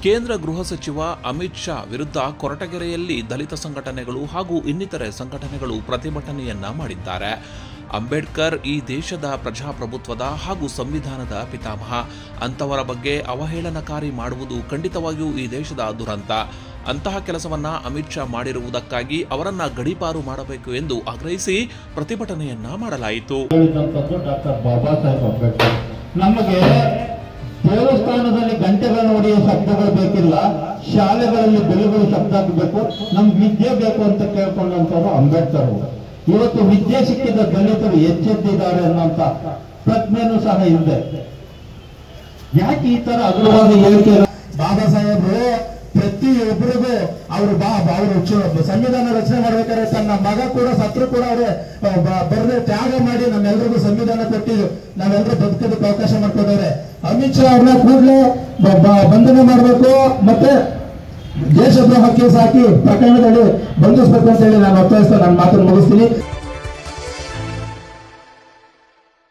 ಕೇಂದ್ರ ಗೃಹ ಸಚಿವ ಅಮಿತ್ ಶಾ ವಿರುದ್ಧ ಕೊರಟಗೆರೆಯಲ್ಲಿ ದಲಿತ ಸಂಘಟನೆಗಳು ಹಾಗೂ ಇನ್ನಿತರೆ ಸಂಘಟನೆಗಳು ಪ್ರತಿಭಟನೆಯನ್ನ ಮಾಡಿದ್ದಾರೆ. ಅಂಬೇಡ್ಕರ್ ಈ ದೇಶದ ಪ್ರಜಾಪ್ರಭುತ್ವದ ಹಾಗೂ ಸಂವಿಧಾನದ ಪಿತಾಮಹ. ಅಂತವರ ಬಗ್ಗೆ ಅವಹೇಳನಕಾರಿ ಮಾಡುವುದು ಖಂಡಿತವಾಗಿಯೂ ಈ ದೇಶದ ದುರಂತ. ಅಂತಹ ಕೆಲಸವನ್ನ ಅಮಿತ್ ಶಾ ಮಾಡಿರುವುದಕ್ಕಾಗಿ ಅವರನ್ನ ಗಡೀಪಾರು ಮಾಡಬೇಕು ಎಂದು ಆಗ್ರಹಿಸಿ ಪ್ರತಿಭಟನೆಯನ್ನ ಮಾಡಲಾಯಿತು. ನಮಗೆ ದೇವಸ್ಥಾನದಲ್ಲಿ ಗಂಟೆಗಳನ್ನು ಹೊಡೆಯುವ ಶಬ್ದಗಳು ಬೇಕಿಲ್ಲ, ಶಾಲೆಗಳಲ್ಲಿ ಬೆಲೆಗಳು ಶಬ್ದ ಆಗಬೇಕು, ನಮ್ಗೆ ವಿದ್ಯೆ ಬೇಕು ಅಂತ ಕೇಳ್ಕೊಂಡಂತವ್ರು ಅಂಬೇಡ್ಕರ್. ಇವತ್ತು ವಿದ್ಯೆ ಸಿಕ್ಕಿದ ದಲಿತರು ಎಚ್ಚೆತ್ತಿದ್ದಾರೆ ಅನ್ನೋಂತ ಪ್ರಜ್ಞೆನೂ ಸಹ ಇದೆ. ಯಾಕೆ ಈ ತರ ಅಗ್ರವಾದ ಹೇಳಿಕೆ? ಬಾಬಾ ಸಾಹೇಬ್ರು ಪ್ರತಿಯೊಬ್ಬರಿಗೂ ಅವರು ಸಂವಿಧಾನ ರಚನೆ ಮಾಡ್ಬೇಕಾದ್ರೆ ತನ್ನ ಮಗ ಕೂಡ ಸತ್ರು ಕೂಡ ಅವರೇ ಬರದೆ ತ್ಯಾಗ ಮಾಡಿ ನಮ್ಮೆಲ್ಲರಿಗೂ ಸಂವಿಧಾನ ಕೊಟ್ಟು ನಾವೆಲ್ಲರೂ ಬದುಕೋದಕ್ಕೆ ಅವಕಾಶ ಮಾಡ್ಕೊಡವ್ರೆ. ಅಮಿತ್ ಶಾ ಅವ್ರನ್ನ ಕೂಡಲೇ ಬಂಧನ ಮಾಡಬೇಕು, ಮತ್ತೆ ದೇಶದ್ರೋಹ ಕೇಸ್ ಹಾಕಿ ಪ್ರಕರಣದಲ್ಲಿ ಬಂಧಿಸಬೇಕು ಅಂತ ಹೇಳಿ ನಾನು ಒತ್ತಾಯಿಸ್ತಾ ನನ್ನ ಮಾತನ್ನು ಮುಗಿಸ್ತೀನಿ.